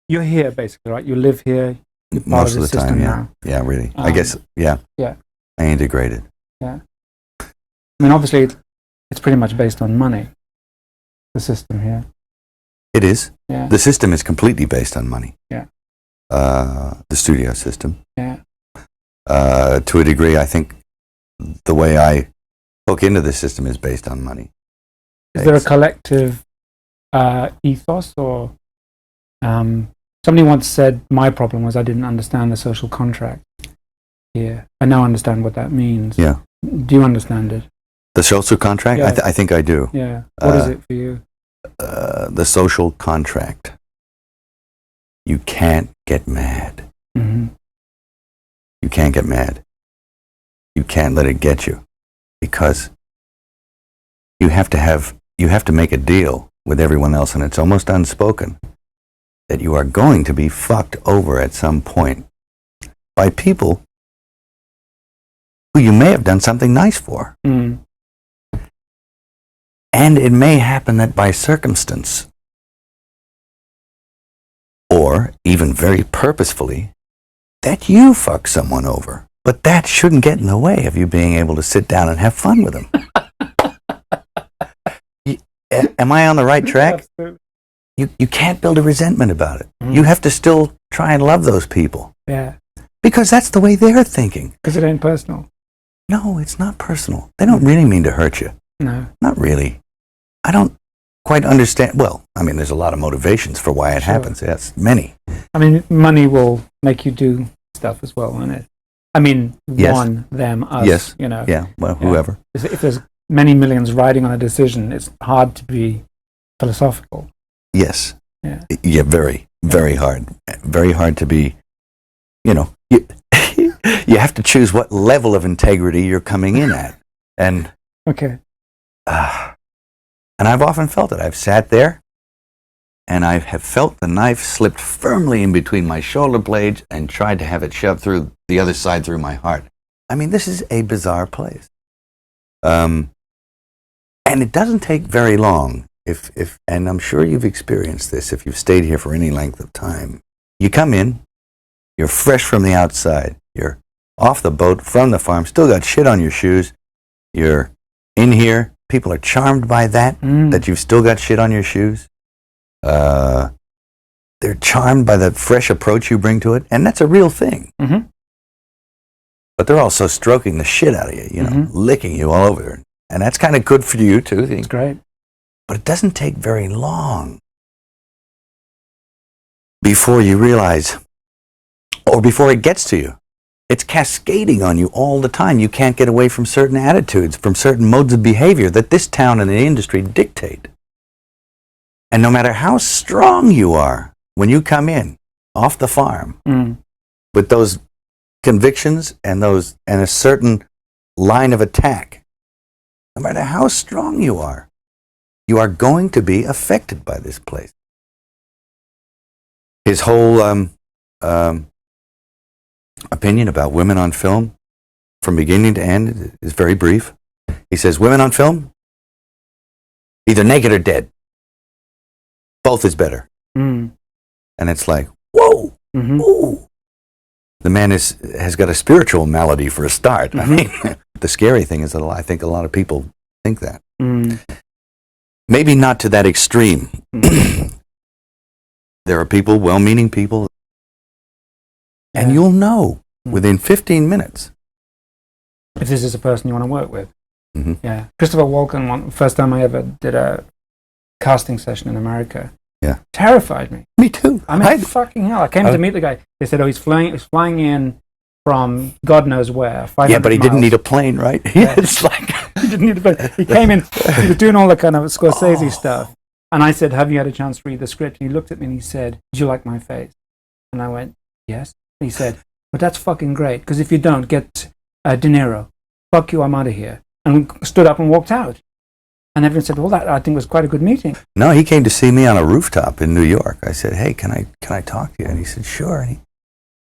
you're here basically, right? You live here. Most of the time, yeah. Now. Yeah, really. I guess, yeah. Yeah. I integrated. Yeah. I mean, obviously, it's pretty much based on money, the system here. It is. Yeah. The system is completely based on money. Yeah. The studio system. Yeah. To a degree, I think the way I hook into the system is based on money. Is there a collective ethos, or somebody once said my problem was I didn't understand the social contract here. I now understand what that means. Yeah. Do you understand it? The social contract? Yeah. I think I do. Yeah. What is it for you? The social contract. You can't get mad. Mm-hmm. You can't get mad. You can't let it get you, because you have to make a deal with everyone else, and it's almost unspoken that you are going to be fucked over at some point by people who you may have done something nice for. Mm. And it may happen that by circumstance, or even very purposefully, that you fuck someone over. But that shouldn't get in the way of you being able to sit down and have fun with them. Am I on the right track? You can't build a resentment about it. Mm. You have to still try and love those people. Yeah. Because that's the way they're thinking. Because it ain't personal. No, it's not personal. They don't really mean to hurt you. No. Not really. I don't quite understand. Well, I mean, there's a lot of motivations for why it happens. Yes, many. I mean, money will make you do stuff as well, won't it? I mean, yes. One, them, us, yes. You know. Yeah, well, whoever. If there's many millions riding on a decision, it's hard to be philosophical. Yes. Yeah. Yeah, very, very hard. Very hard to be, you know, you have to choose what level of integrity you're coming in at. And okay. And I've often felt it. I've sat there and I have felt the knife slipped firmly in between my shoulder blades and tried to have it shoved through the other side through my heart. I mean, this is a bizarre place. And it doesn't take very long, and I'm sure you've experienced this if you've stayed here for any length of time. You come in, you're fresh from the outside, you're off the boat, from the farm, still got shit on your shoes, you're in here, people are charmed by that, that you've still got shit on your shoes. They're charmed by the fresh approach you bring to it, and that's a real thing. Mm-hmm. But they're also stroking the shit out of you, you know, licking you all over. And that's kind of good for you, too. It's great. But it doesn't take very long before you realize, or before it gets to you. It's cascading on you all the time. You can't get away from certain attitudes, from certain modes of behavior that this town and the industry dictate. And no matter how strong you are, when you come in off the farm with those convictions and a certain line of attack, no matter how strong you are going to be affected by this place. His whole opinion about women on film, from beginning to end, is very brief. He says, women on film, either naked or dead. Both is better. And it's like, whoa, whoa. The man has got a spiritual malady for a start. I mean, the scary thing is that I think a lot of people think that. Maybe not to that extreme. There are people, well-meaning people, and you'll know within 15 minutes if this is a person you want to work with. Yeah. Christopher Walken, first time I ever did a casting session in America. Yeah. Terrified me. Me too. I mean, fucking hell. I came to meet the guy. They said, he's flying in from God knows where. Yeah, but he didn't need a plane, right? Yeah. It's like he didn't need a plane. He came in, he was doing all the kind of Scorsese stuff. And I said, have you had a chance to read the script? And he looked at me and he said, did you like my face? And I went, yes. And he said, but that's fucking great, because if you don't, get De Niro. Fuck you, I'm out of here. And stood up and walked out. And everyone said, well, that I think was quite a good meeting. No, he came to see me on a rooftop in New York. I said, hey, can I talk to you? And he said, sure. And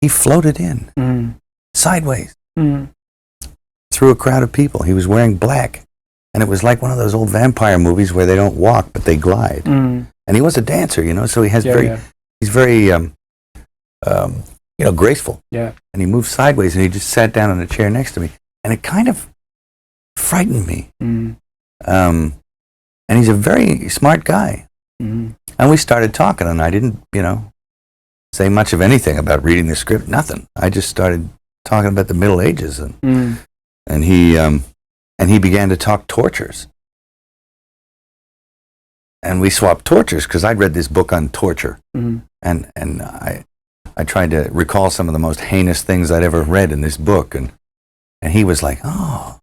he floated in, sideways, through a crowd of people. He was wearing black. And it was like one of those old vampire movies where they don't walk, but they glide. And he was a dancer, you know, so he has he's very graceful. Yeah. And he moved sideways, and he just sat down in a chair next to me, and it kind of frightened me. And he's a very smart guy. And we started talking, and I didn't, say much of anything about reading the script. Nothing. I just started talking about the Middle Ages, and he began to talk tortures. And we swapped tortures because I'd read this book on torture, and I tried to recall some of the most heinous things I'd ever read in this book, and he was like, oh,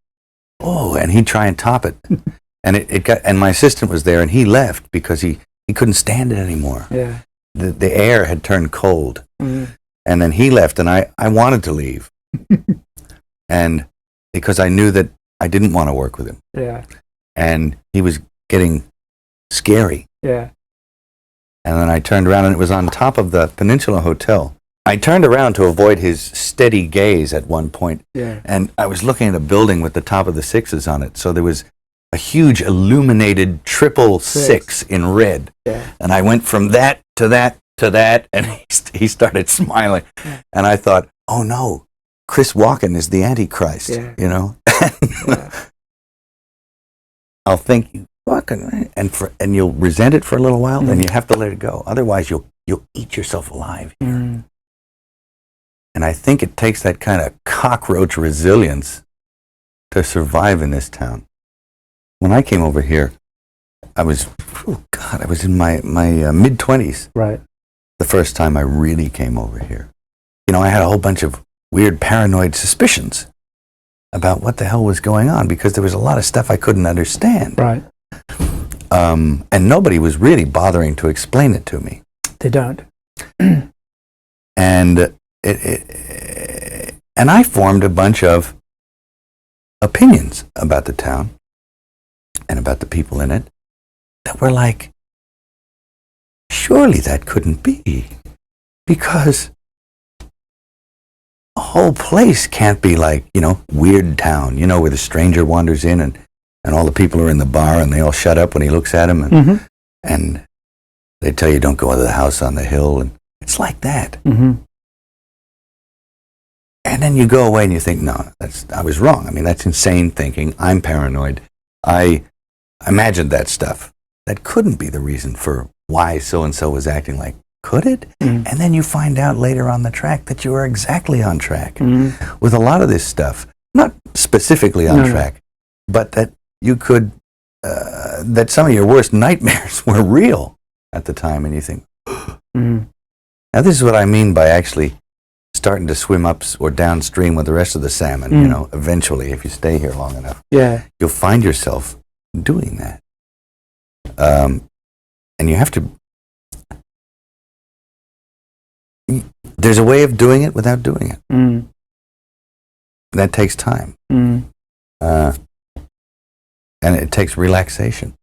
and he'd try and top it, and and my assistant was there, and he left because he couldn't stand it anymore. Yeah, the air had turned cold, and then he left, and I wanted to leave, and because I knew that I didn't want to work with him. Yeah, and he was getting scary. Yeah. And then I turned around, and it was on top of the Peninsula Hotel. I turned around to avoid his steady gaze at one point, and I was looking at a building with the top of the sixes on it. So there was a huge illuminated triple six in red. Yeah. And I went from that to that to that, and he started smiling. Yeah. And I thought, oh no, Chris Walken is the Antichrist, Yeah. I'll think you fucking, and you'll resent it for a little while, and you have to let it go. Otherwise, you'll eat yourself alive here. And I think it takes that kind of cockroach resilience to survive in this town. When I came over here, I was in my mid-20s. Right. The first time I really came over here. I had a whole bunch of weird paranoid suspicions about what the hell was going on, because there was a lot of stuff I couldn't understand. Right. And nobody was really bothering to explain it to me. They don't. And and I formed a bunch of opinions about the town and about the people in it that were like, surely that couldn't be, because a whole place can't be like, Weird Town, where the stranger wanders in and all the people are in the bar and they all shut up when he looks at them, and they tell you don't go into the house on the hill, and it's like that. And then you go away and you think, no, I was wrong. I mean, that's insane thinking. I'm paranoid. I imagined that stuff. That couldn't be the reason for why so-and-so was acting like. Could it? And then you find out later on the track that you are exactly on track with a lot of this stuff. Not specifically on track, but that you could, that some of your worst nightmares were real at the time. And you think, now this is what I mean by actually starting to swim up or downstream with the rest of the salmon, eventually, if you stay here long enough. Yeah. You'll find yourself doing that. And you have to, there's a way of doing it without doing it. That takes time. And it takes relaxation.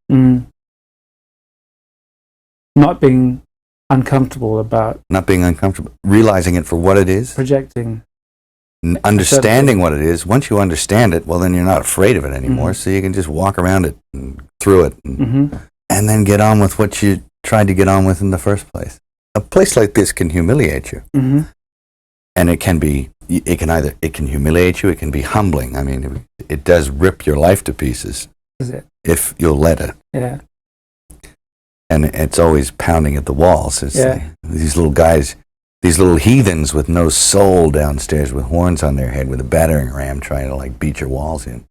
Not being uncomfortable about... Not being uncomfortable. Realizing it for what it is. Projecting. Understanding what it is. Once you understand it, well, then you're not afraid of it anymore, so you can just walk around it and through it and then get on with what you tried to get on with in the first place. A place like this can humiliate you. And it can humiliate you, it can be humbling. I mean, it does rip your life to pieces. Is it? If you'll let it. Yeah. And it's always pounding at the walls. These little guys, these little heathens with no soul downstairs with horns on their head with a battering ram trying to beat your walls in.